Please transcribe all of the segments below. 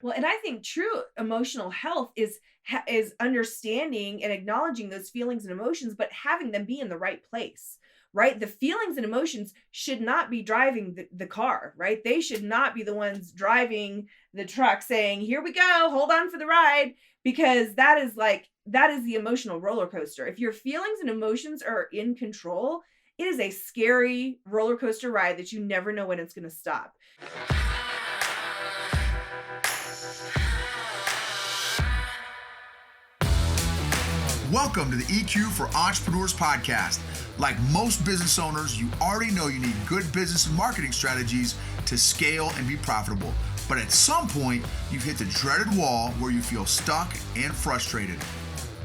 Well, and I think true emotional health is understanding and acknowledging those feelings and emotions, but having them be in the right place, right? The feelings and emotions should not be driving the car, right? They should not be the ones driving the truck saying, "Here we go, hold on for the ride," because that is the emotional roller coaster. If your feelings and emotions are in control, it is a scary roller coaster ride that you never know when it's going to stop. Welcome to the EQ for Entrepreneurs podcast. Like most business owners, you already know you need good business and marketing strategies to scale and be profitable. But at some point, you've hit the dreaded wall where you feel stuck and frustrated.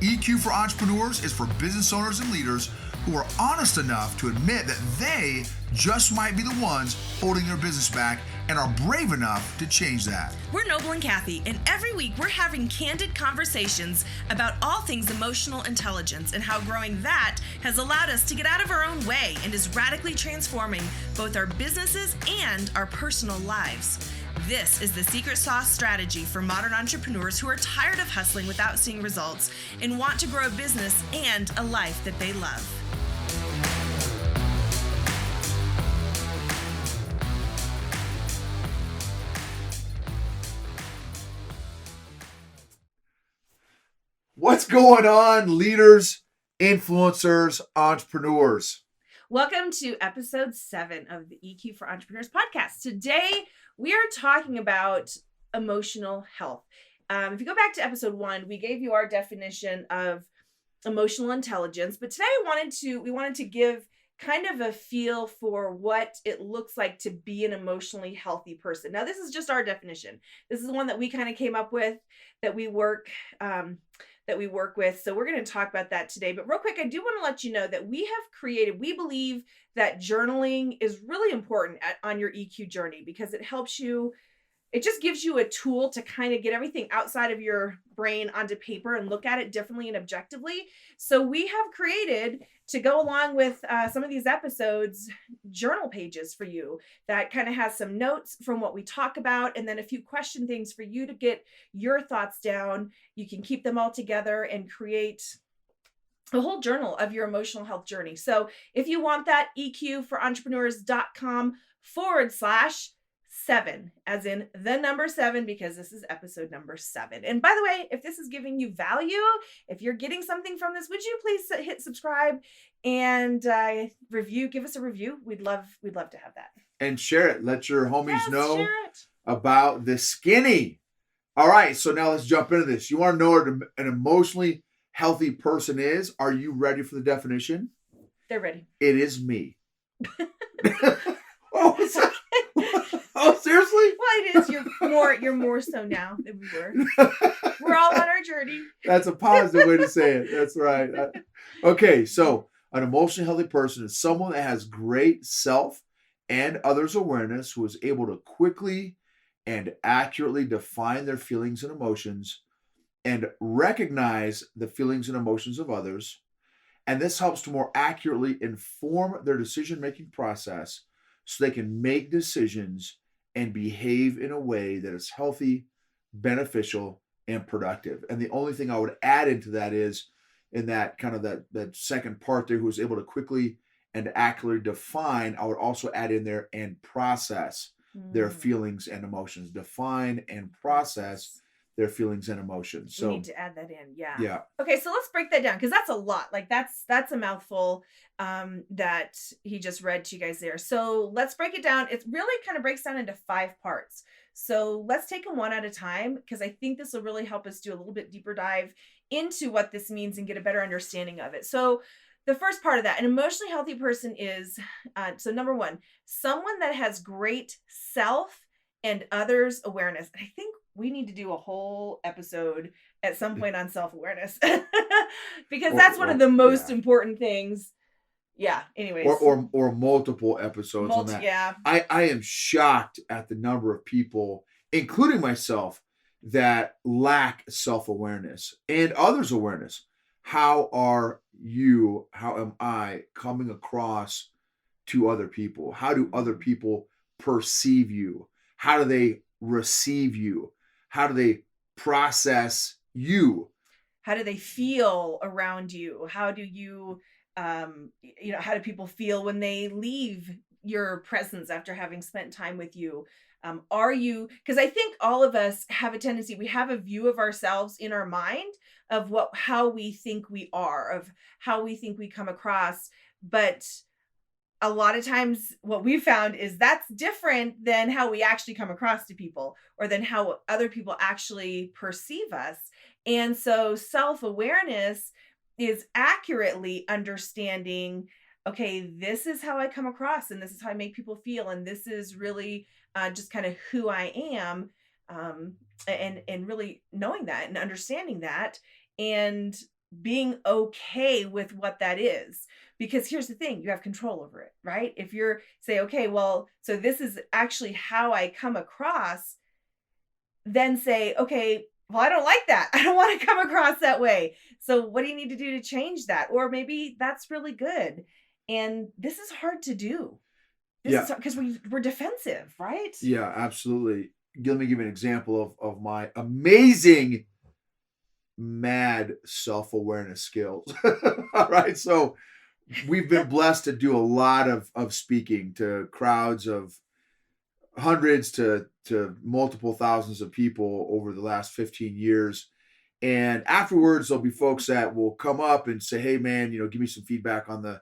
EQ for Entrepreneurs is for business owners and leaders who are honest enough to admit that they just might be the ones holding their business back and are brave enough to change that. We're Noble and Kathy, and every week we're having candid conversations about all things emotional intelligence and how growing that has allowed us to get out of our own way and is radically transforming both our businesses and our personal lives. This is the secret sauce strategy for modern entrepreneurs who are tired of hustling without seeing results and want to grow a business and a life that they love. What's going on, leaders, influencers, entrepreneurs? Welcome to episode 7 of the EQ for Entrepreneurs podcast. Today, we are talking about emotional health. If you go back to episode 1, we gave you our definition of emotional intelligence, but today we wanted to give kind of a feel for what it looks like to be an emotionally healthy person. Now, this is just our definition. This is the one that we kind of came up with, that we work with. So we're going to talk about that today. But real quick, I do want to let you know that we believe that journaling is really important on your EQ journey because it just gives you a tool to kind of get everything outside of your brain onto paper and look at it differently and objectively. So we have created, to go along with some of these episodes, journal pages for you that kind of has some notes from what we talk about and then a few question things for you to get your thoughts down. You can keep them all together and create a whole journal of your emotional health journey. So if you want that, eqforentrepreneurs.com/7, as in the number 7, because this is episode number 7. And by the way, if this is giving you value, if you're getting something from this, would you please hit subscribe and give us a review? We'd love to have that. And share it. Let your homies know Share it. about the skinny. All right, so now let's jump into this. You want to know what an emotionally healthy person is? Are you ready for the definition? They're ready. It is me. Oh, seriously? Well, it is. You're more so now than we were. We're all on our journey. That's a positive way to say it. That's right. Okay, so an emotionally healthy person is someone that has great self and others awareness, who is able to quickly and accurately define their feelings and emotions and recognize the feelings and emotions of others. And this helps to more accurately inform their decision-making process so they can make decisions and behave in a way that is healthy, beneficial, and productive. And the only thing I would add into that is, in that kind of that second part there, who is able to quickly and accurately define, I would also add in there and process their feelings and emotions. Define and process their feelings and emotions. So we need to add that in. Yeah. Yeah. Okay, so let's break that down, because that's a lot. Like that's a mouthful that he just read to you guys there. So let's break it down. It really kind of breaks down into 5 parts. So let's take them one at a time, because I think this will really help us do a little bit deeper dive into what this means and get a better understanding of it. So the first part of that, an emotionally healthy person is, so number 1, someone that has great self and others awareness. And I think we need to do a whole episode at some point on self-awareness because that's one of the most important things. Yeah. Anyways. Or multiple episodes on that. Yeah. I am shocked at the number of people, including myself, that lack self-awareness and others' awareness. How am I coming across to other people? How do other people perceive you? How do they receive you? how do they process you? How do they feel around you? How do you, how do people feel when they leave your presence after having spent time with you? Are you, because I think all of us have a tendency, we have a view of ourselves in our mind of how we think we are, of how we think we come across. But a lot of times what we found is that's different than how we actually come across to people, or than how other people actually perceive us. And so self-awareness is accurately understanding, okay, this is how I come across, and this is how I make people feel, and this is really just kind of who I am. And really knowing that and understanding that, and being okay with what that is. Because here's the thing, you have control over it, right? If you're say, okay, well, so this is actually how I come across, then say, okay, well, I don't like that. I don't want to come across that way. So what do you need to do to change that? Or maybe that's really good. And this is hard to do. This Yeah. is because we're defensive, right? Yeah, absolutely. Let me give you an example of my amazing mad self-awareness skills. All right. So we've been blessed to do a lot of speaking to crowds of hundreds to multiple thousands of people over the last 15 years. And afterwards, there'll be folks that will come up and say, "Hey, man, give me some feedback on the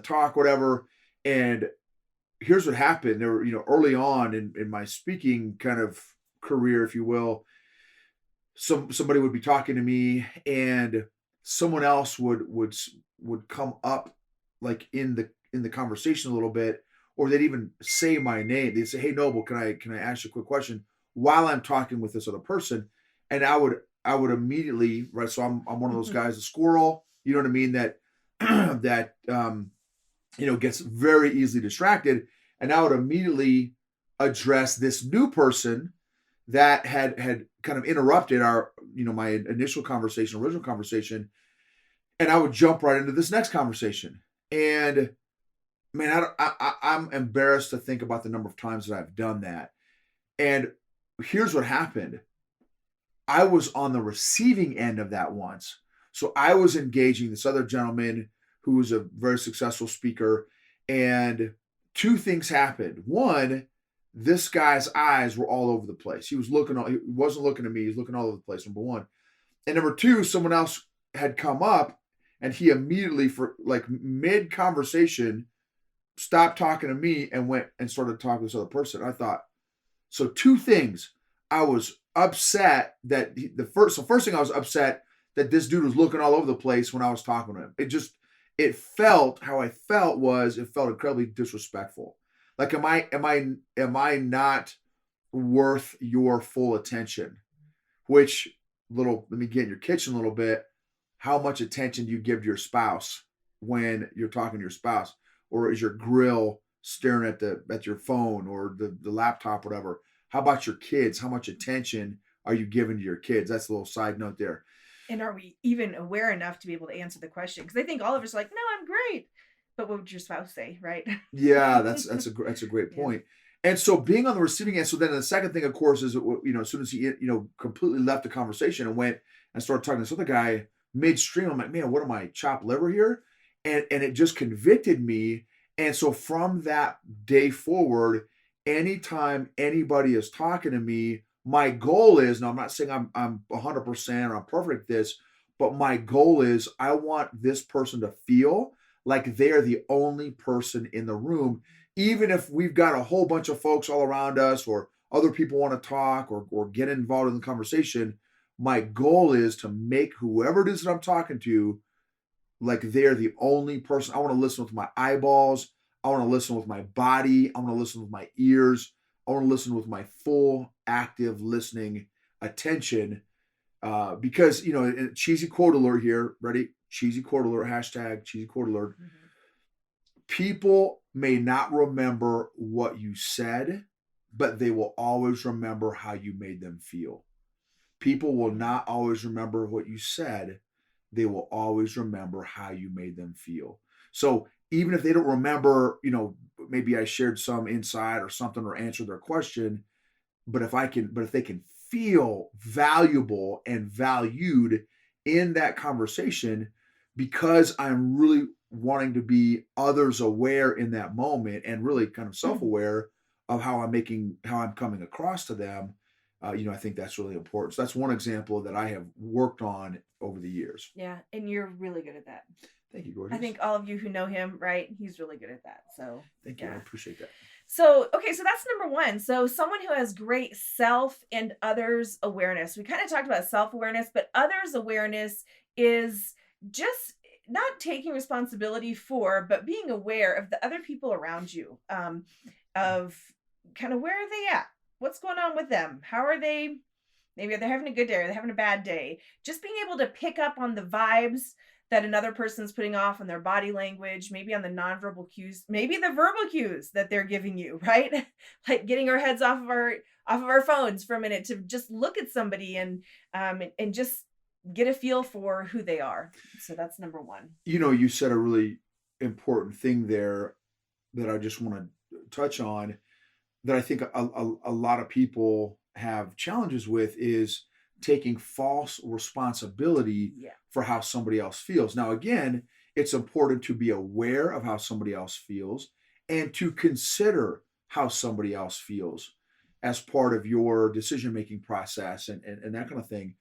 talk, whatever." And here's what happened. There were, early on in my speaking kind of career, if you will, somebody would be talking to me, and someone else would come up like in the conversation a little bit, or they'd even say my name. They'd say, "Hey, Noble, can I ask you a quick question?" while I'm talking with this other person. And I would immediately, right, so I'm one of those guys, a squirrel, you know what I mean, that that gets very easily distracted. And I would immediately address this new person that had kind of interrupted our, my initial conversation, original conversation, and I would jump right into this next conversation. And man, I'm embarrassed to think about the number of times that I've done that. And here's what happened. I was on the receiving end of that once. So I was engaging this other gentleman who was a very successful speaker, and two things happened. One, this guy's eyes were all over the place. He wasn't looking at me. He was looking all over the place, number one. And number two, someone else had come up, and he immediately, for like mid conversation, stopped talking to me and went and started talking to this other person. I thought, so two things. I was upset that first thing, I was upset that this dude was looking all over the place when I was talking to him. It felt, how I felt was, it felt incredibly disrespectful. Like, am I not worth your full attention? Which, let me get in your kitchen a little bit. How much attention do you give to your spouse when you're talking to your spouse? Or is your grill staring at your phone or the laptop, whatever? How about your kids? How much attention are you giving to your kids? That's a little side note there. And are we even aware enough to be able to answer the question? Because I think all of us are like, no, I'm great. But what would your spouse say, right? Yeah, that's a great point. Yeah. And so being on the receiving end. So then the second thing, of course, is as soon as he completely left the conversation and went and started talking to this other guy midstream, I'm like, man, what am I, chopped liver here? And it just convicted me. And so from that day forward, anytime anybody is talking to me, my goal is, now I'm not saying I'm 100% or I'm perfect at this, but my goal is I want this person to feel like they're the only person in the room, even if we've got a whole bunch of folks all around us or other people want to talk or get involved in the conversation. My goal is to make whoever it is that I'm talking to like they're the only person. I want to listen with my eyeballs. I want to listen with my body. I want to listen with my ears. I want to listen with my full, active listening attention. Because, cheesy quote alert here. Ready? Cheesy quote alert. Hashtag cheesy quote alert. Mm-hmm. People may not remember what you said, but they will always remember how you made them feel. People will not always remember what you said. They will always remember how you made them feel. So even if they don't remember, maybe I shared some insight or something or answered their question, but if they can feel valuable and valued in that conversation because I'm really wanting to be others aware in that moment and really kind of self-aware of how I'm coming across to them. I think that's really important. So that's one example that I have worked on over the years. Yeah, and you're really good at that. Thank you, gorgeous. I think all of you who know him, right? He's really good at that. So Thank you. I appreciate that. So, okay, so that's number one. So, someone who has great self and others awareness. We kind of talked about self awareness, but others awareness is just not taking responsibility for, but being aware of the other people around you, of kind of where are they at? What's going on with them? How are they? Maybe they're having a good day or they're having a bad day. Just being able to pick up on the vibes that another person's putting off on their body language, maybe on the nonverbal cues, maybe the verbal cues that they're giving you, right? Like getting our heads off of our phones for a minute to just look at somebody and just get a feel for who they are. So that's number one. You said a really important thing there that I just want to touch on that I think a lot of people have challenges with is taking false responsibility for how somebody else feels. Now, again, it's important to be aware of how somebody else feels and to consider how somebody else feels as part of your decision-making process and that kind of thing.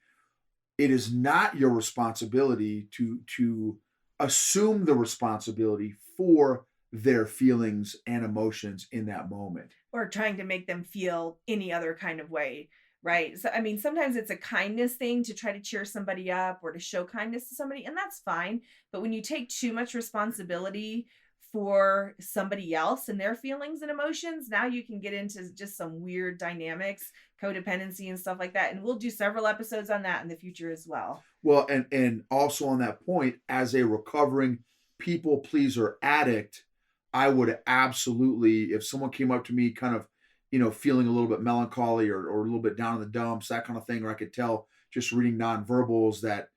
It is not your responsibility to assume the responsibility for their feelings and emotions in that moment. Or trying to make them feel any other kind of way. Right. So, I mean, sometimes it's a kindness thing to try to cheer somebody up or to show kindness to somebody, and that's fine. But when you take too much responsibility for somebody else and their feelings and emotions, now you can get into just some weird dynamics, codependency and stuff like that. And we'll do several episodes on that in the future as well. Well, and also on that point, as a recovering people pleaser addict, I would absolutely, if someone came up to me kind of feeling a little bit melancholy or a little bit down in the dumps, that kind of thing, or I could tell just reading nonverbals that,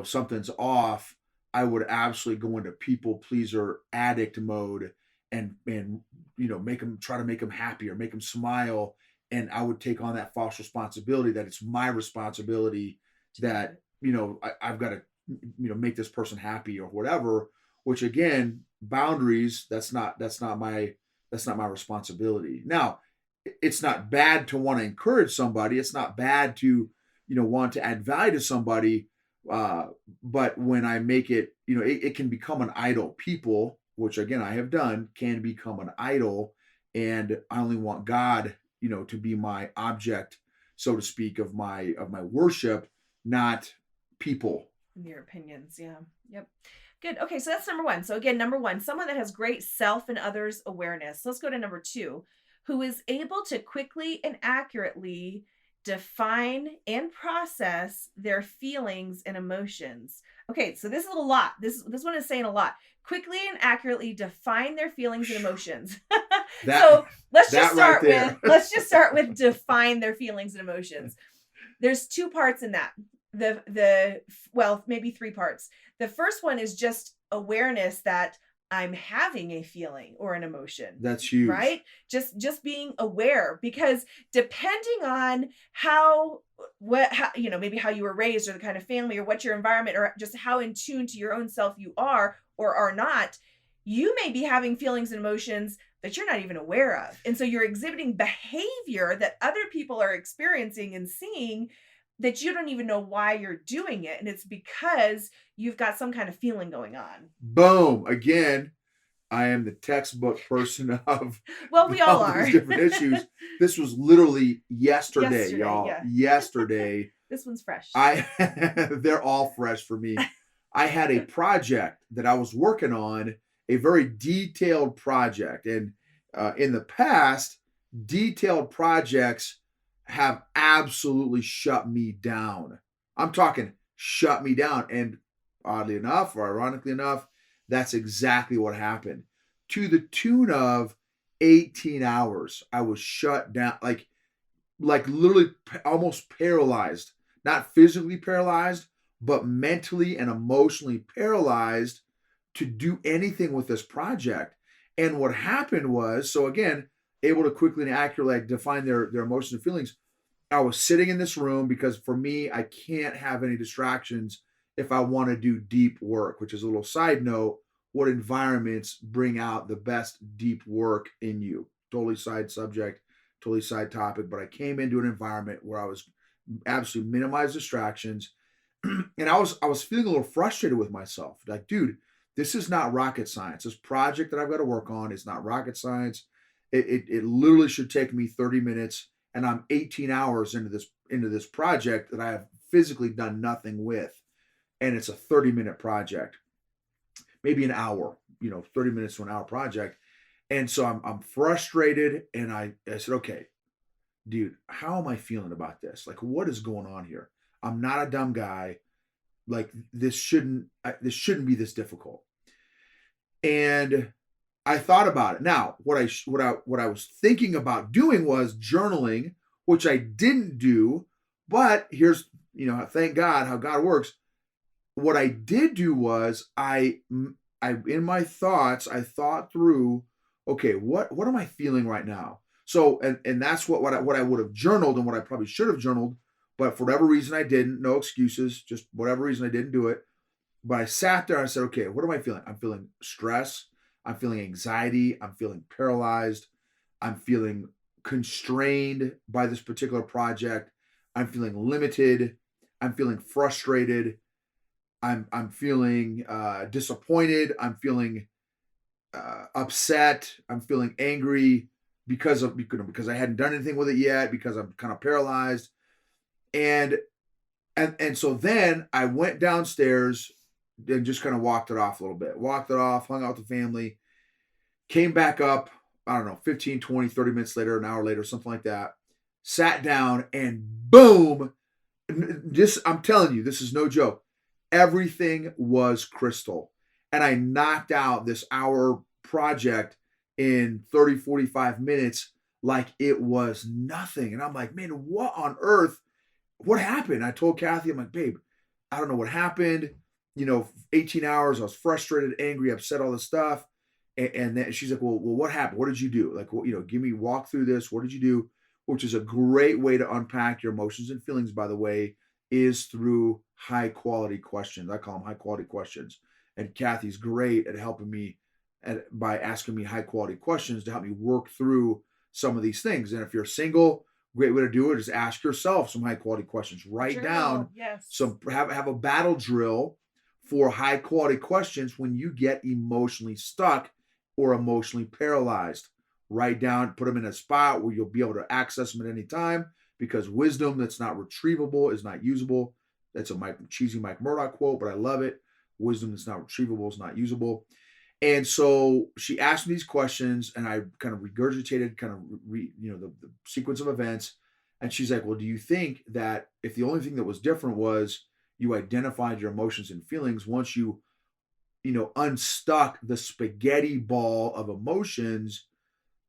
something's off, I would absolutely go into people pleaser addict mode and try to make them happy or make them smile. And I would take on that false responsibility that it's my responsibility that, I've got to, make this person happy or whatever, which again, boundaries, that's not my responsibility. Now, it's not bad to want to encourage somebody. It's not bad to, want to add value to somebody. But when I make it, it can become an idol. People, which again, I have done, can become an idol. And I only want God, to be my object, so to speak, of my worship, not people. Your opinions. Yeah. Yep. Good. Okay. So that's number one. So again, number one, someone that has great self and others awareness. Let's go to number two, who is able to quickly and accurately define and process their feelings and emotions. Okay, so this is a lot. This one is saying a lot. Quickly and accurately define their feelings and emotions. So let's just start with define their feelings and emotions. There's two parts in that. Maybe three parts. The first one is just awareness that I'm having a feeling or an emotion. That's huge. Right? Just being aware, because depending on maybe how you were raised or the kind of family or what your environment or just how in tune to your own self you are or are not, you may be having feelings and emotions that you're not even aware of. And so you're exhibiting behavior that other people are experiencing and seeing that you don't even know why you're doing it. And it's because you've got some kind of feeling going on. Boom. Again, I am the textbook person of we all are. These different issues. This was literally yesterday, y'all. Yeah. Yesterday. This one's fresh. They're all fresh for me. I had a project that I was working on, a very detailed project. And in the past, detailed projects have absolutely shut me down. I'm talking shut me down. And oddly enough, or ironically enough, that's exactly what happened. To the tune of 18 hours, I was shut down, like literally almost paralyzed. Not physically paralyzed, but mentally and emotionally paralyzed to do anything with this project. And what happened was, so again, able to quickly and accurately define their emotions and feelings. I was sitting in this room because for me, I can't have any distractions if I want to do deep work, which is a little side note. What environments bring out the best deep work in you? Totally side subject, totally side topic, but I came into an environment where I was absolutely minimize distractions. And I was feeling a little frustrated with myself. Like, dude, this is not rocket science. This project that I've got to work on is not rocket science. It literally should take me 30 minutes, and I'm 18 hours into this project that I have physically done nothing with. And it's a 30-minute project, maybe an hour, 30 minutes to an hour project. And so I'm frustrated, and I said, okay, dude, how am I feeling about this? Like, what is going on here? I'm not a dumb guy. Like, this shouldn't be this difficult. And I thought about it. Now, what I was thinking about doing was journaling, which I didn't do. But here's, thank God how God works. What I did do was I in my thoughts, I thought through, okay, what am I feeling right now? So, and that's what I would have journaled, and what I probably should have journaled, but for whatever reason I didn't. No excuses, just whatever reason I didn't do it. But I sat there and I said, okay, what am I feeling? I'm feeling stress. I'm feeling anxiety. I'm feeling paralyzed. I'm feeling constrained by this particular project. I'm feeling limited. I'm feeling frustrated. I'm feeling disappointed. I'm feeling upset. I'm feeling angry because I hadn't done anything with it yet, because I'm kind of paralyzed. And so then I went downstairs and just kind of walked it off a little bit. Walked it off, hung out with the family, came back up, I don't know, 15, 20, 30 minutes later, an hour later, something like that. Sat down, and boom, I'm telling you, this is no joke. Everything was crystal. And I knocked out this hour project in 30, 45 minutes like it was nothing. And I'm like, man, what on earth? What happened? I told Kathy, I'm like, babe, I don't know what happened. 18 hours, I was frustrated, angry, upset, all this stuff. And then she's like, well, what happened? What did you do? Like, walk through this. What did you do? Which is a great way to unpack your emotions and feelings, by the way, is through high quality questions. I call them high quality questions. And Kathy's great at helping me by asking me high quality questions to help me work through some of these things. And if you're single, great way to do it is ask yourself some high quality questions. Write down have a battle drill for high quality questions when you get emotionally stuck or emotionally paralyzed. Write down, put them in a spot where you'll be able to access them at any time, because wisdom that's not retrievable is not usable. That's a cheesy Mike Murdoch quote, but I love it. Wisdom that's not retrievable is not usable. And so she asked me these questions, and I kind of regurgitated the sequence of events. And she's like, well, do you think that if the only thing that was different was you identified your emotions and feelings, once you unstuck the spaghetti ball of emotions,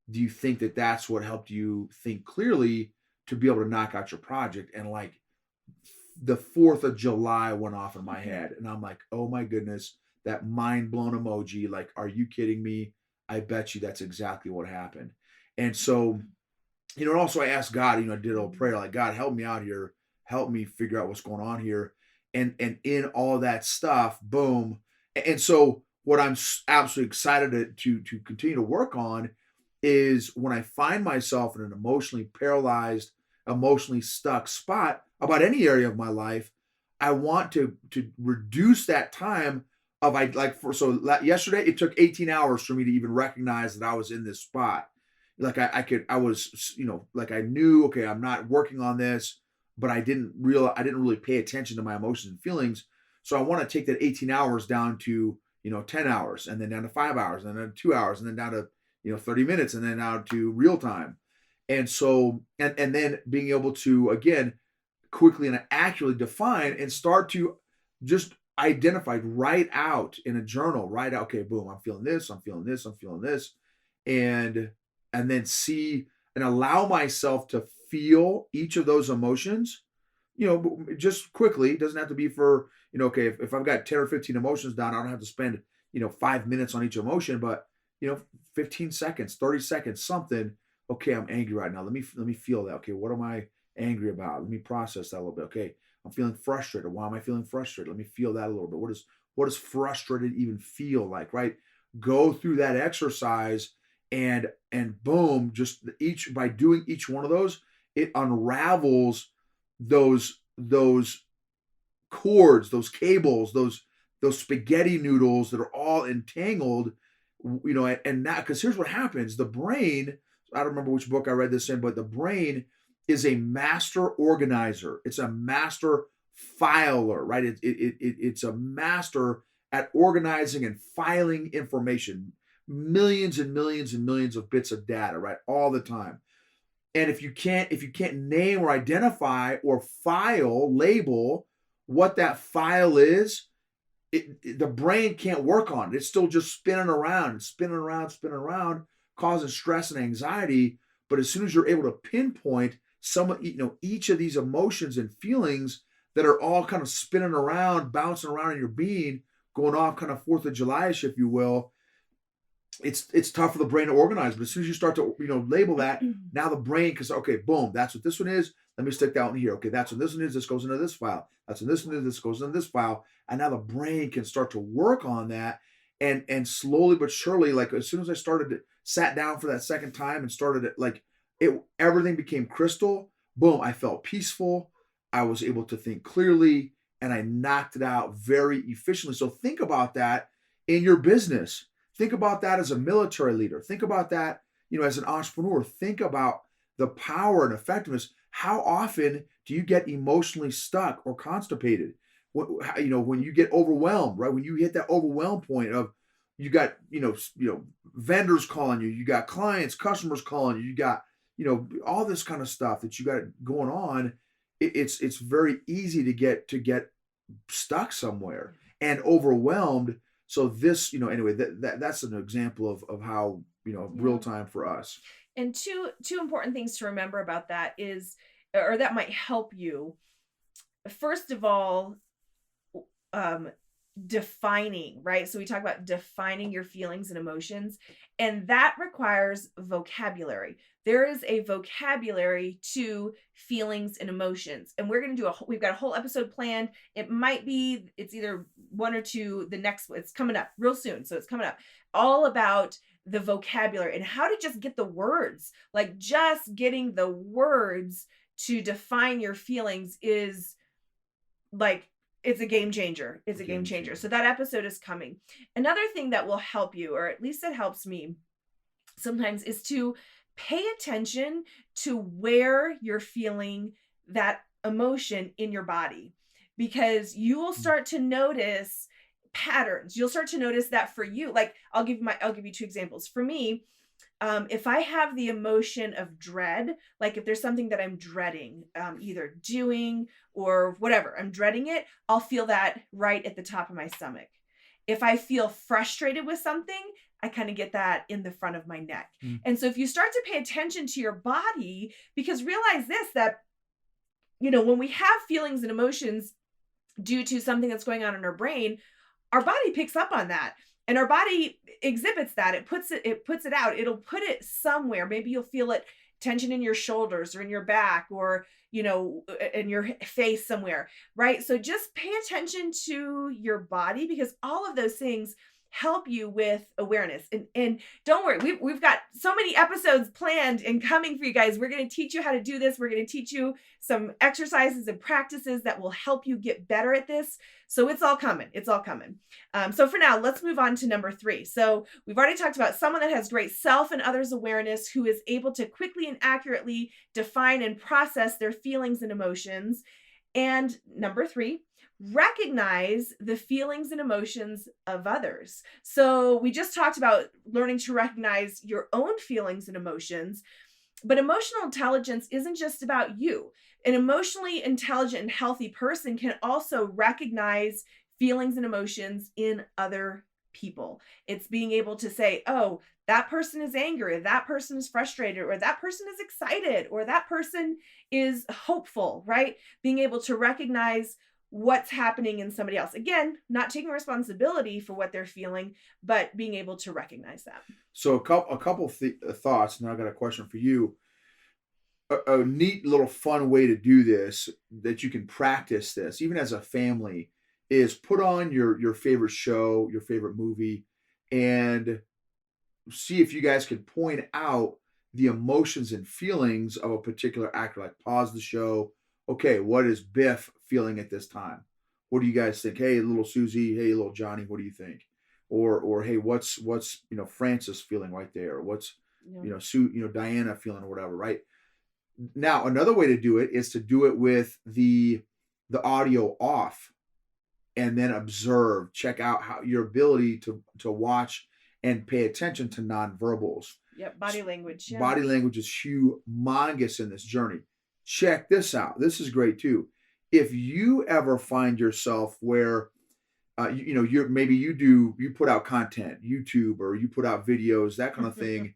do you think that that's what helped you think clearly to be able to knock out your project? And like the 4th of July went off in my head, and I'm like, oh my goodness, that mind blown emoji. Like, are you kidding me? I bet you that's exactly what happened. And so, and also I asked God, I did a little prayer, like, God, help me out here. Help me figure out what's going on here. And in all of that stuff, boom. And so what I'm absolutely excited to continue to work on is when I find myself in an emotionally paralyzed, emotionally stuck spot about any area of my life, I want to reduce that time of yesterday it took 18 hours for me to even recognize that I was in this spot. Like I was, like I knew, okay, I'm not working on this, but I didn't really pay attention to my emotions and feelings. So I want to take that 18 hours down to, 10 hours, and then down to 5 hours, and then 2 hours, and then down to, 30 minutes, and then down to real time. And so, and then being able to, again, quickly and accurately define and start to just identify, write out in a journal, write out, okay, boom, I'm feeling this, I'm feeling this, I'm feeling this. And then see and allow myself to feel each of those emotions, just quickly. It doesn't have to be for, okay, if I've got 10 or 15 emotions down, I don't have to spend, 5 minutes on each emotion, but, 15 seconds, 30 seconds, something. Okay, I'm angry right now. Let me feel that. Okay, what am I angry about? Let me process that a little bit. Okay, I'm feeling frustrated. Why am I feeling frustrated? Let me feel that a little bit. What does frustrated even feel like, right? Go through that exercise and boom, just each by doing each one of those, it unravels those cords, those cables, those spaghetti noodles that are all entangled, and that because here's what happens: the brain. I don't remember which book I read this in, but the brain is a master organizer. It's a master filer, right? It's a master at organizing and filing information, millions and millions and millions of bits of data, right, all the time. And if you can't name or identify or label what that file is, the brain can't work on it. It's still just spinning around, spinning around, spinning around, causing stress and anxiety. But as soon as you're able to pinpoint each of these emotions and feelings that are all kind of spinning around, bouncing around in your being, going off kind of 4th of July-ish, if you will, it's tough for the brain to organize. But as soon as you start to label that, now the brain can say, okay, boom, that's what this one is. Let me stick that one here. Okay, that's what this one is. This goes into this file. That's what this one is. This goes into this file. And now the brain can start to work on that, and slowly but surely, like as soon as I sat down for that second time and started it, everything became crystal. Boom, I felt peaceful. I was able to think clearly, and I knocked it out very efficiently. So think about that in your business. Think about that as a military leader. Think about that, as an entrepreneur. Think about the power and effectiveness. How often do you get emotionally stuck or constipated? When you get overwhelmed, right? When you hit that overwhelm point of you got, vendors calling you, you got clients, customers calling you, you got, all this kind of stuff that you got going on. It's very easy to get stuck somewhere and overwhelmed. So this, anyway, that's an example of how, real time for us. And two important things to remember about that is, or that might help you. First of all, defining, right? So we talk about defining your feelings and emotions, and that requires vocabulary. There is a vocabulary to feelings and emotions, and we've got a whole episode planned. It's either one or two, it's coming up real soon. So it's coming up all about the vocabulary and how to just get the words, like just getting the words to define your feelings is like, it's a game changer. It's a game changer. So that episode is coming. Another thing that will help you, or at least it helps me sometimes, is to pay attention to where you're feeling that emotion in your body, because you will start to notice patterns. You'll start to notice that for you. Like I'll give you two examples. For me, if I have the emotion of dread, like if there's something that I'm dreading, either doing or whatever, I'm dreading it, I'll feel that right at the top of my stomach. If I feel frustrated with something, I kind of get that in the front of my neck. And so if you start to pay attention to your body, because realize this, that, when we have feelings and emotions due to something that's going on in our brain, our body picks up on that. And our body exhibits that. It puts it out. It'll put it somewhere. Maybe you'll feel it, tension in your shoulders or in your back or, in your face somewhere, right? So just pay attention to your body, because all of those things help you with awareness. And don't worry, we've got so many episodes planned and coming for you guys. We're going to teach you how to do this. We're going to teach you some exercises and practices that will help you get better at this. So it's all coming. It's all coming. So for now, let's move on to number 3. So we've already talked about someone that has great self and others awareness, who is able to quickly and accurately define and process their feelings and emotions. And number 3, recognize the feelings and emotions of others. So we just talked about learning to recognize your own feelings and emotions, but emotional intelligence isn't just about you. An emotionally intelligent and healthy person can also recognize feelings and emotions in other people. It's being able to say, oh, that person is angry, or that person is frustrated, or that person is excited, or that person is hopeful, right? Being able to recognize what's happening in somebody else. Again, not taking responsibility for what they're feeling, but being able to recognize that. So a couple thoughts, and I got a question for you. a neat little fun way to do this that you can practice this even as a family is put on your favorite show, your favorite movie, and see if you guys can point out the emotions and feelings of a particular actor. Like pause the show. Okay, what is Biff feeling at this time? What do you guys think? Hey, little Susie. Hey, little Johnny. What do you think? Or hey, what's Francis feeling right there? What's Yeah. Diana feeling or whatever, right? Now, another way to do it is to do it with the audio off and then observe, check out how your ability to watch and pay attention to nonverbals. Yep. Body language. Yeah. Body language is humongous in this journey. Check this out. This is great too. If you ever find yourself where you put out content, YouTube, or you put out videos, that kind of thing,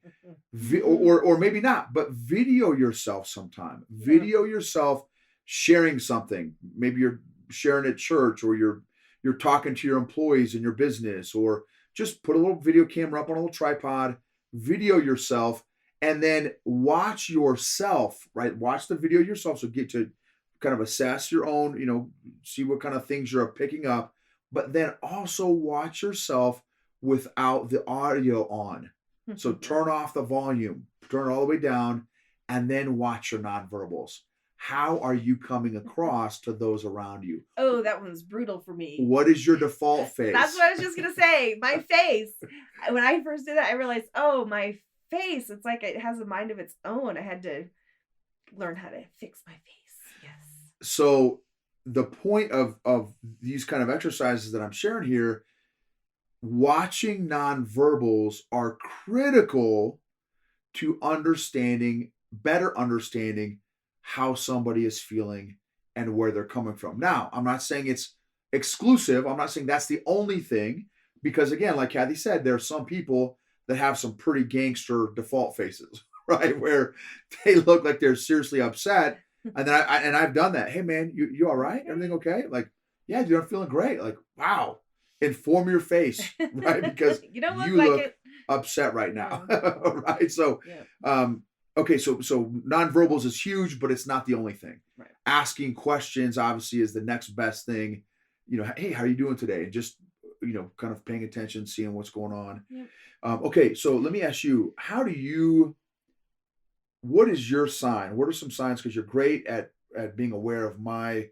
or maybe not, but video yourself sometime. Yeah. Video yourself sharing something. Maybe you're sharing at church, or you're talking to your employees in your business, or just put a little video camera up on a little tripod, video yourself, and then watch yourself, right? Watch the video yourself. So get to kind of assess your own, see what kind of things you're picking up, but then also watch yourself without the audio on. So turn off the volume, turn it all the way down, and then watch your nonverbals. How are you coming across to those around you? Oh, that one's brutal for me. What is your default face? That's what I was just going to say. My face. When I first did that, I realized, oh, my face, it's like it has a mind of its own. I had to learn how to fix my face. Yes. So the point of these kind of exercises that I'm sharing here, watching nonverbals are critical to better understanding how somebody is feeling and where they're coming from. Now, I'm not saying it's exclusive. I'm not saying that's the only thing, because again, like Kathy said, there are some people that have some pretty gangster default faces, right? Where they look like they're seriously upset. And then I've done that. Hey man, you all right? Everything okay? Like, yeah, dude, I'm feeling great. Like, wow. Inform your face, right? Because you don't look you like look it. upset right now. Right. So okay, so nonverbals is huge, but it's not the only thing. Right. Asking questions obviously is the next best thing. Hey, how are you doing today? And just kind of paying attention, seeing what's going on. Yep. Okay, so let me ask you, what is your sign? What are some signs? Because you're great at being aware of my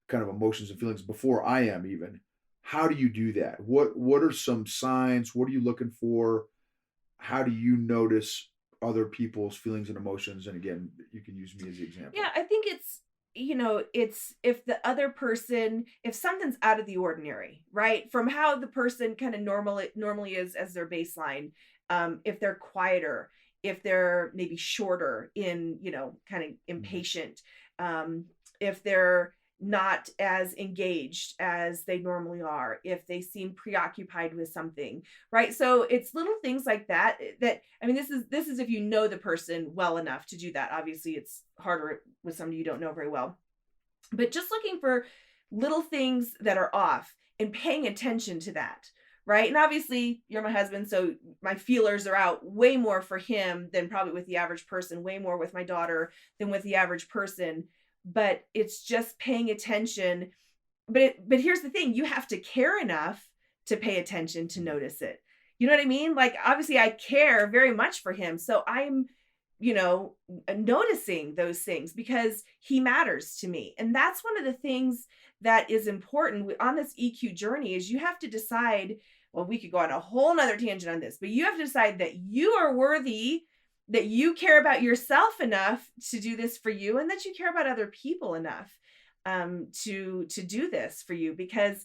kind of emotions and feelings before I am even. How do you do that? What are some signs? What are you looking for? How do you notice other people's feelings and emotions? And again, you can use me as the example. Yeah, I think it's if the other person, if something's out of the ordinary, right? From how the person kind of normally is as their baseline, if they're quieter, if they're maybe shorter in, kind of impatient, if they're not as engaged as they normally are, if they seem preoccupied with something, right? So it's little things like that I mean, this is if you know the person well enough to do that. Obviously it's harder with somebody you don't know very well, but just looking for little things that are off and paying attention to that, right? And obviously you're my husband, so my feelers are out way more for him than probably with the average person, way more with my daughter than with the average person. But it's just paying attention. But here's the thing, you have to care enough to pay attention to notice it. You know what I mean? Like, obviously I care very much for him. So I'm, noticing those things because he matters to me. And that's one of the things that is important on this EQ journey is you have to decide, well, we could go on a whole nother tangent on this, but you have to decide that you are worthy, that you care about yourself enough to do this for you, and that you care about other people enough to do this for you, because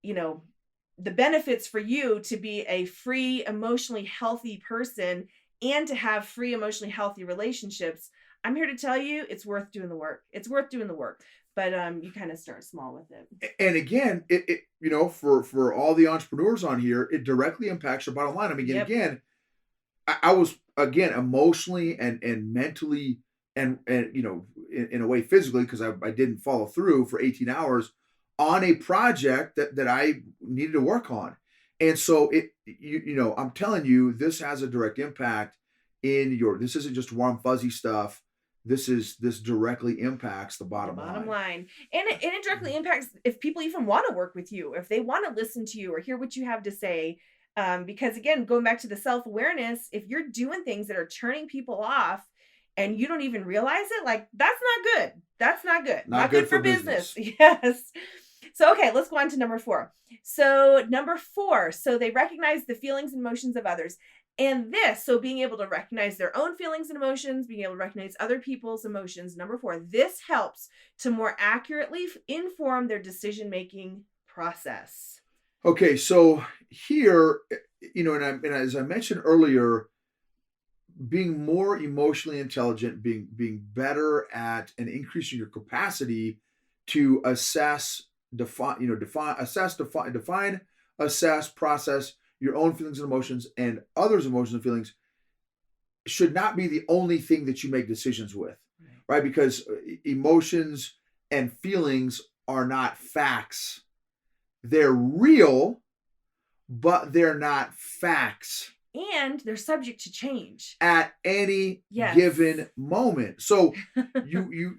the benefits for you to be a free, emotionally healthy person and to have free, emotionally healthy relationships, I'm here to tell you it's worth doing the work. It's worth doing the work. But you kind of start small with it. And again, it for all the entrepreneurs on here, it directly impacts your bottom line. I mean, again, I was emotionally and mentally and in a way physically, because I didn't follow through for 18 hours on a project that I needed to work on. And so I'm telling you, this has a direct impact this isn't just warm, fuzzy stuff this directly impacts the bottom Bottom line. line. And it directly impacts if people even want to work with you, if they want to listen to you or hear what you have to say. Because again, going back to the self-awareness, if you're doing things that are turning people off and you don't even realize it, like that's not good. That's not good. Not good for business. Yes. So, okay, let's go on to number 4. So number 4, so they recognize the feelings and emotions of others. And this, so being able to recognize their own feelings and emotions, being able to recognize other people's emotions. Number 4, this helps to more accurately inform their decision-making process. Okay, so here, and as I mentioned earlier, being more emotionally intelligent, being better at and increasing your capacity to assess, define, assess, process your own feelings and emotions and others' emotions and feelings should not be the only thing that you make decisions with, right? Because emotions and feelings are not facts. They're real, but they're not facts. And they're subject to change at any given moment. So you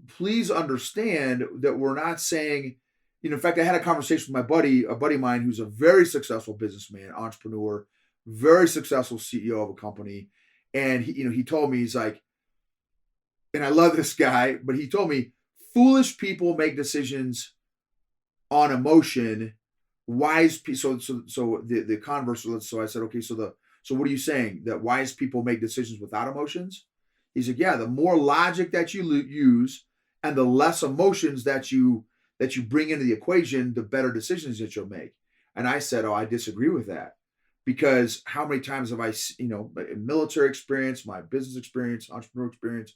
please understand that we're not saying, in fact, I had a conversation with a buddy of mine who's a very successful businessman, entrepreneur, very successful CEO of a company. And he told me, he's like, and I love this guy, but he told me foolish people make decisions on emotion. Wise people. So the converse. So I said, okay. So what are you saying? That wise people make decisions without emotions? He said, yeah. The more logic that you use, and the less emotions that you bring into the equation, the better decisions that you'll make. And I said, oh, I disagree with that, because how many times have I, military experience, my business experience, entrepreneur experience,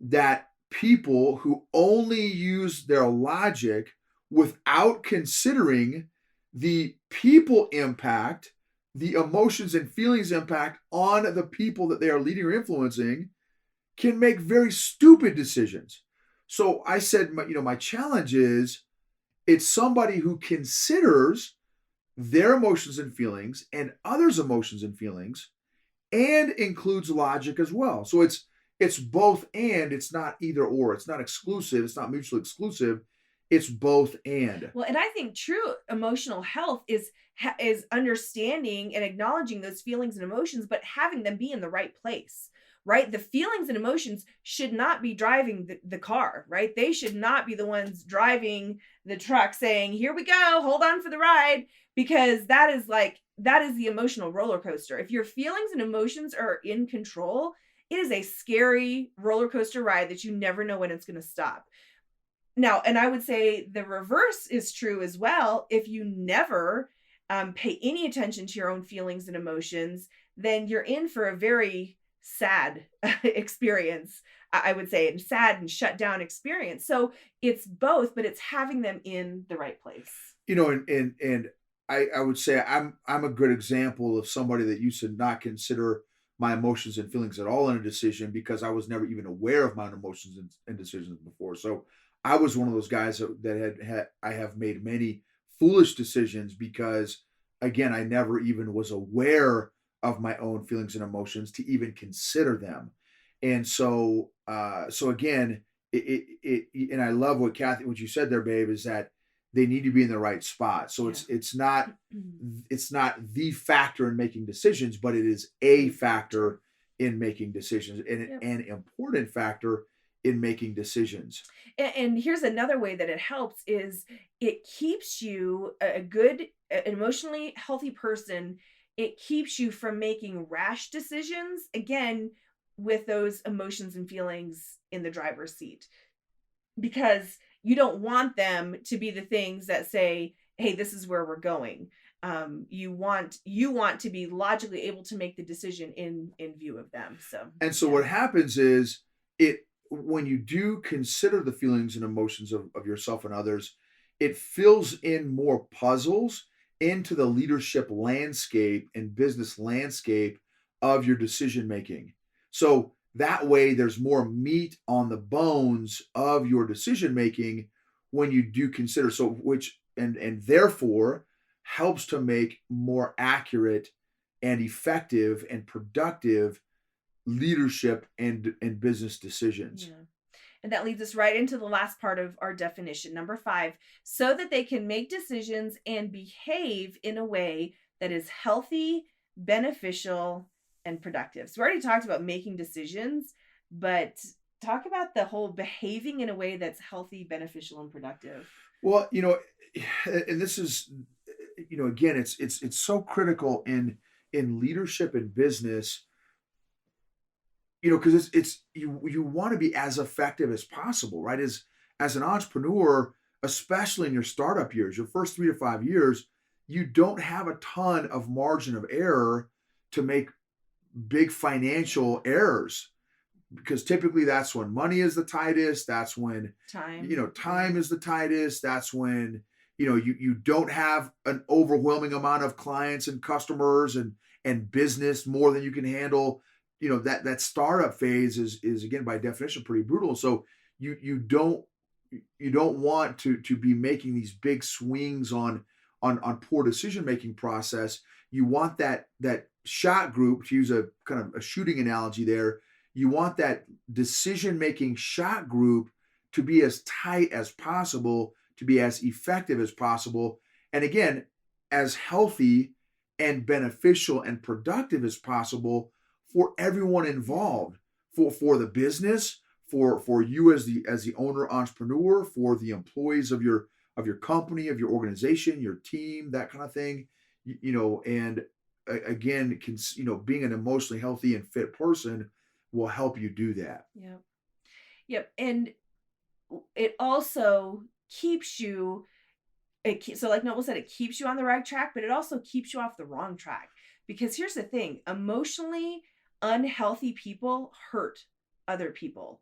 that people who only use their logic without considering the people impact, the emotions and feelings impact on the people that they are leading or influencing, can make very stupid decisions. So I said, my challenge is, it's somebody who considers their emotions and feelings and others' emotions and feelings and includes logic as well. So it's both and, it's not either or. It's not exclusive. It's not mutually exclusive. It's both and. Well, and I think true emotional health is understanding and acknowledging those feelings and emotions, but having them be in the right place, right? The feelings and emotions should not be driving the car, right? They should not be the ones driving the truck saying, here we go, hold on for the ride, because that is the emotional roller coaster. If your feelings and emotions are in control, it is a scary roller coaster ride that you never know when it's going to stop. Now, and I would say the reverse is true as well. If you never pay any attention to your own feelings and emotions, then you're in for a very sad experience, I would say, and sad and shut down experience. So it's both, but it's having them in the right place. And I would say I'm a good example of somebody that used to not consider my emotions and feelings at all in a decision, because I was never even aware of my own emotions and decisions before. So I was one of those guys that I have made many foolish decisions because, again, I never even was aware of my own feelings and emotions to even consider them. And so again, and I love what you said there, babe, is that they need to be in the right spot. So it's not the factor in making decisions, but it is a factor in making decisions, and an important factor in making decisions. And here's another way that it helps is it keeps you a good, emotionally healthy person. It keeps you from making rash decisions, again, with those emotions and feelings in the driver's seat, because you don't want them to be the things that say, hey, this is where we're going. You want to be logically able to make the decision in view of them. So what happens is, when you do consider the feelings and emotions of yourself and others, it fills in more puzzles into the leadership landscape and business landscape of your decision making. So that way there's more meat on the bones of your decision making when you do consider, and therefore helps to make more accurate and effective and productive leadership and business decisions. Yeah. And that leads us right into the last part of our definition, number 5, so that they can make decisions and behave in a way that is healthy, beneficial, and productive. So we already talked about making decisions, but talk about the whole behaving in a way that's healthy, beneficial, and productive. Well, and this is, again, it's so critical in leadership and business, because it's you want to be as effective as possible, right? As an entrepreneur, especially in your startup years, your first 3 to 5 years, you don't have a ton of margin of error to make big financial errors, because typically that's when money is the tightest. That's when time is the tightest. That's when you don't have an overwhelming amount of clients and customers and business more than you can handle. That startup phase is again by definition pretty brutal. So you don't want to be making these big swings on poor decision making process. You want that shot group, to use a kind of a shooting analogy there. You want that decision making shot group to be as tight as possible, to be as effective as possible, and again, as healthy and beneficial and productive as possible for everyone involved, for the business, for you as the owner entrepreneur, for the employees of your company, of your organization, your team, that kind of thing. And again, being an emotionally healthy and fit person will help you do that. Yep. And it also keeps you, so like Noble said, it keeps you on the right track, but it also keeps you off the wrong track. Because here's the thing, emotionally unhealthy people hurt other people.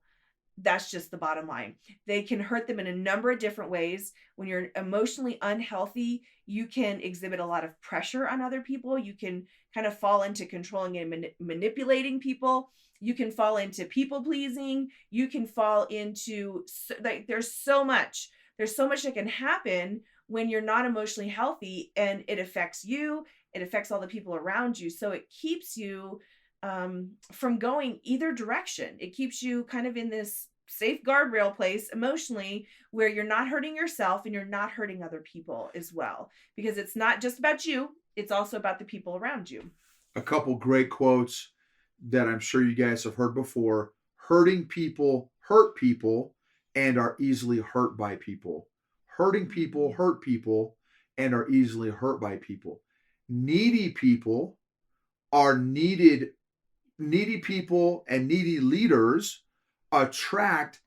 That's just the bottom line. They can hurt them in a number of different ways. When you're emotionally unhealthy, you can exhibit a lot of pressure on other people. You can kind of fall into controlling and manipulating people. You can fall into people pleasing. You can fall into, like, there's so much that can happen when you're not emotionally healthy, and it affects you. It affects all the people around you. So it keeps you from going either direction. It keeps you kind of in this safe guardrail place emotionally, where you're not hurting yourself and you're not hurting other people as well, because it's not just about you, it's also about the people around you. A couple great quotes that I'm sure you guys have heard before. Hurting people hurt people and are easily hurt by people. Hurting people hurt people and are easily hurt by people. Needy people are needed. Needy people and needy leaders attract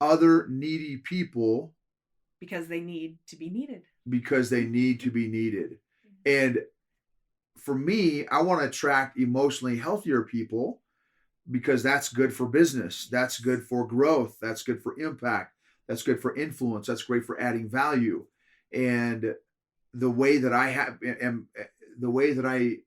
other needy people because they need to be needed. And for me, I want to attract emotionally healthier people, because that's good for business. That's good for growth. That's good for impact. That's good for influence. That's great for adding value. And the way that I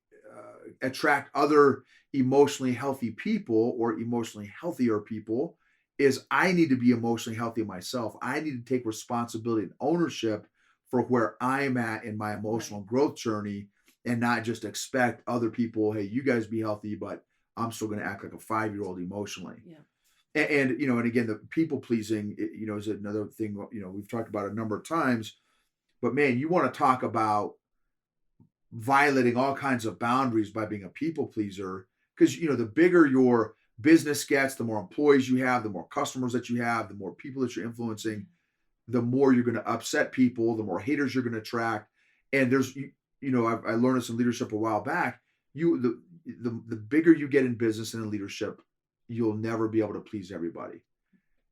attract other emotionally healthy people or emotionally healthier people is I need to be emotionally healthy myself. I need to take responsibility and ownership for where I'm at in my emotional growth journey, and not just expect other people, hey, you guys be healthy, but I'm still going to act like a 5-year-old emotionally. And again, the people pleasing, is another thing, we've talked about a number of times, but man, you want to talk about violating all kinds of boundaries by being a people pleaser, because the bigger your business gets, the more employees you have, the more customers that you have, the more people that you're influencing, the more you're going to upset people, the more haters you're going to attract. And there's I learned this in leadership a while back. The bigger you get in business and in leadership, you'll never be able to please everybody.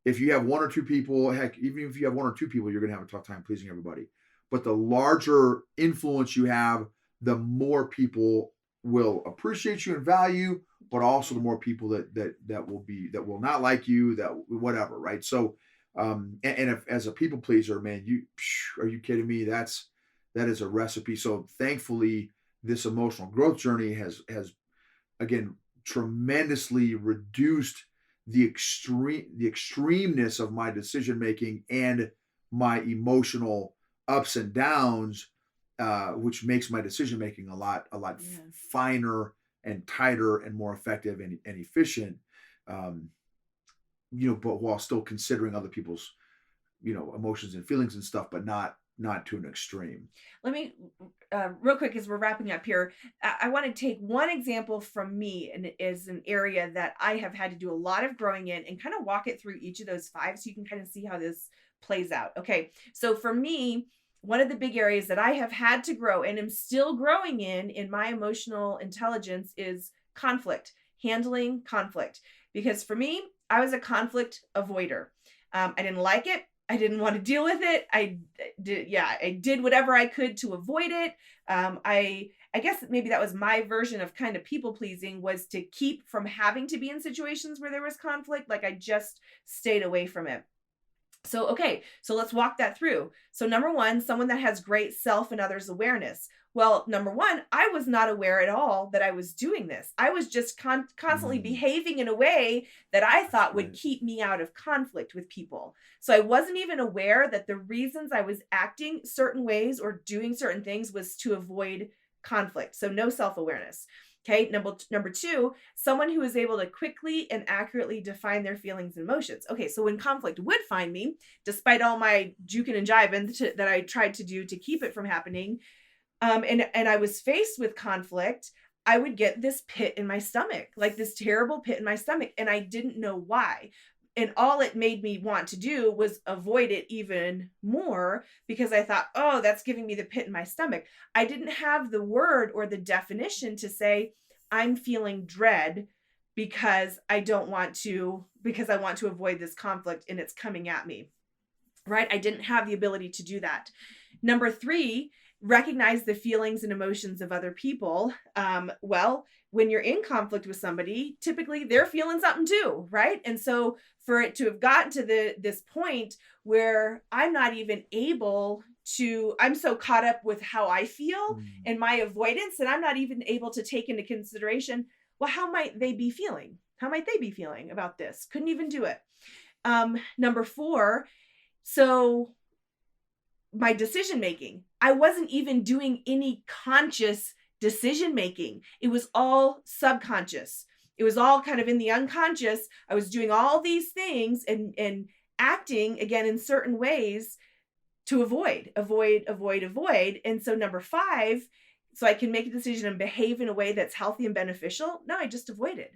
If you have one or two people, heck, even if you have one or two people, you're going to have a tough time pleasing everybody. But the larger influence you have, the more people will appreciate you and value, but also the more people that will not like you, that whatever, right? So, and if as a people pleaser, man, are you kidding me? That is a recipe. So thankfully, this emotional growth journey has again tremendously reduced the extremeness of my decision making and my emotional ups and downs, which makes my decision making a lot finer and tighter and more effective and efficient, but while still considering other people's, emotions and feelings and stuff, but not to an extreme. Let me, real quick, as we're wrapping up here, I want to take one example from me, and it is an area that I have had to do a lot of growing in, and kind of walk it through each of those 5 so you can kind of see how this plays out. Okay, so for me, one of the big areas that I have had to grow and am still growing in my emotional intelligence is conflict, handling conflict. Because for me, I was a conflict avoider. I didn't like it. I didn't want to deal with it. I did whatever I could to avoid it. I guess maybe that was my version of kind of people pleasing, was to keep from having to be in situations where there was conflict. Like, I just stayed away from it. So, okay, so let's walk that through. So number 1, someone that has great self and others awareness. Well, number 1, I was not aware at all that I was doing this. I was just constantly behaving in a way that I thought would keep me out of conflict with people. So I wasn't even aware that the reasons I was acting certain ways or doing certain things was to avoid conflict. So no self-awareness. Okay, number 2, someone who is able to quickly and accurately define their feelings and emotions. Okay, so when conflict would find me, despite all my juking and jiving that I tried to do to keep it from happening, and I was faced with conflict, I would get this pit in my stomach, like this terrible pit in my stomach, and I didn't know why. And all it made me want to do was avoid it even more, because I thought, oh, that's giving me the pit in my stomach. I didn't have the word or the definition to say, I'm feeling dread because I want to avoid this conflict and it's coming at me, right? I didn't have the ability to do that. Number 3, recognize the feelings and emotions of other people. Well, when you're in conflict with somebody, typically they're feeling something too, right? And so for it to have gotten to this point where I'm not even able to, I'm so caught up with how I feel and my avoidance, and I'm not even able to take into consideration, well, how might they be feeling? How might they be feeling about this? Couldn't even do it. Number 4, so my decision making, I wasn't even doing any conscious decision making. It was all subconscious. It was all kind of in the unconscious. I was doing all these things and acting again in certain ways to avoid. And so number 5, so I can make a decision and behave in a way that's healthy and beneficial. No, I just avoided.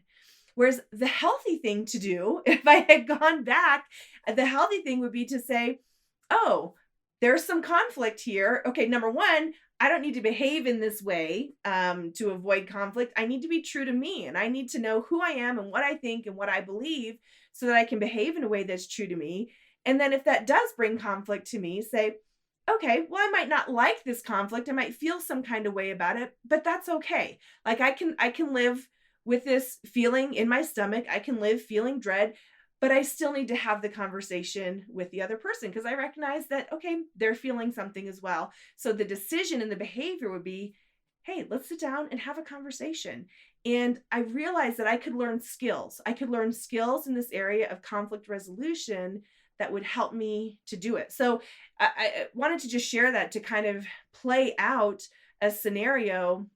Whereas the healthy thing to do, if I had gone back, the healthy thing would be to say, oh, there's some conflict here. Okay, number 1, I don't need to behave in this way to avoid conflict. I need to be true to me, and I need to know who I am and what I think and what I believe so that I can behave in a way that's true to me. And then if that does bring conflict to me, say, okay, well, I might not like this conflict. I might feel some kind of way about it, but that's okay. Like I can live with this feeling in my stomach. I can live feeling dread, but I still need to have the conversation with the other person because I recognize that, okay, they're feeling something as well. So the decision and the behavior would be, hey, let's sit down and have a conversation. And I realized that I could learn skills. I could learn skills in this area of conflict resolution that would help me to do it. So I wanted to just share that to kind of play out a scenario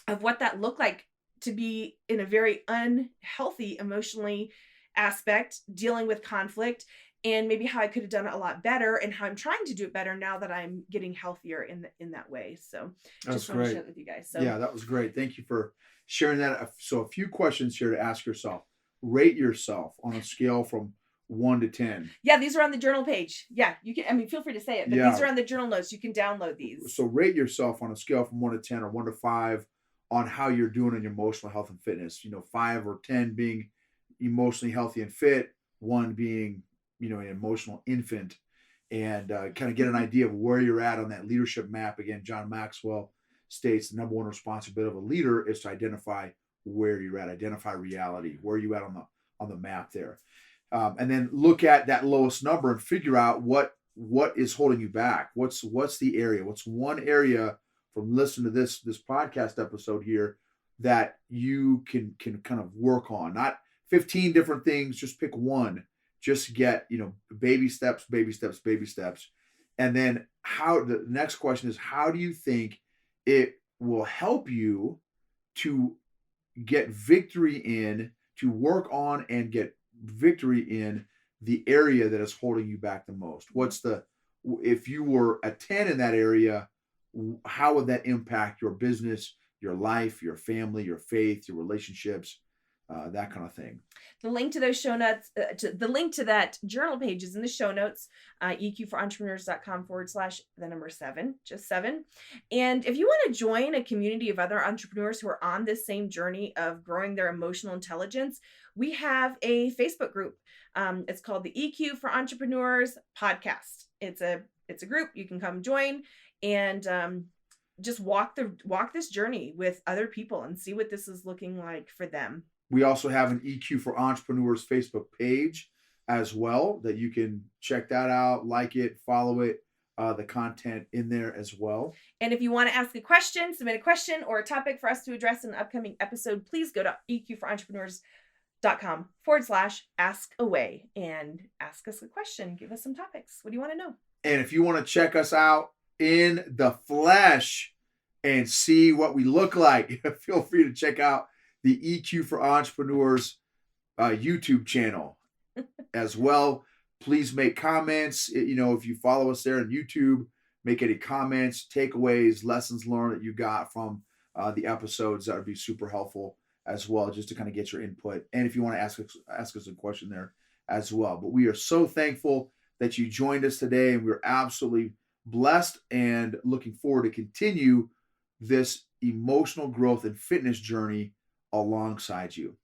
of what that looked like to be in a very unhealthy emotionally aspect, dealing with conflict, and maybe how I could have done it a lot better and how I'm trying to do it better now that I'm getting healthier in that way. So that's just want to great. share that with you guys. So Yeah, that was great. Thank you for sharing that. So a few questions here to ask yourself. Rate yourself on a scale from 1 to 10. Yeah, these are on the journal page. Yeah, you can, I mean, feel free to say it, but Yeah. these are on the journal notes. You can download these. So rate yourself on a scale from 1 to 10 or 1 to 5 on how you're doing in your emotional health and fitness. 5 or 10 being emotionally healthy and fit, 1 being, an emotional infant, and kind of get an idea of where you're at on that leadership map. Again, John Maxwell states the number 1 responsibility of a leader is to identify where you're at, identify reality, where you at on the map there. And then look at that lowest number and figure out what is holding you back. What's the area? What's one area from listening to this podcast episode here that you can kind of work on? Not 15 different things, just pick one. Just get, baby steps. And then the next question is, how do you think it will help you to get victory in, to work on and get victory in the area that is holding you back the most. If you were a 10 in that area, how would that impact your business, your life, your family, your faith, your relationships, that kind of thing. The link to those show notes, the link to that journal page is in the show notes, eqforentrepreneurs.com/7, just 7. And if you want to join a community of other entrepreneurs who are on this same journey of growing their emotional intelligence, we have a Facebook group. It's called the EQ for Entrepreneurs Podcast. It's a group you can come join and just walk this journey with other people and see what this is looking like for them. We also have an EQ for Entrepreneurs Facebook page as well that you can check that out, like it, follow it, the content in there as well. And if you want to ask a question, submit a question or a topic for us to address in an upcoming episode, please go to eqforentrepreneurs.com/ask-away and ask us a question. Give us some topics. What do you want to know? And if you want to check us out in the flesh and see what we look like, feel free to check out the EQ for Entrepreneurs YouTube channel as well. Please make comments. If you follow us there on YouTube, make any comments, takeaways, lessons learned that you got from the episodes. That would be super helpful as well, just to kind of get your input. And if you want to ask us a question there as well. But we are so thankful that you joined us today, and we're absolutely blessed and looking forward to continue this emotional growth and fitness journey alongside you.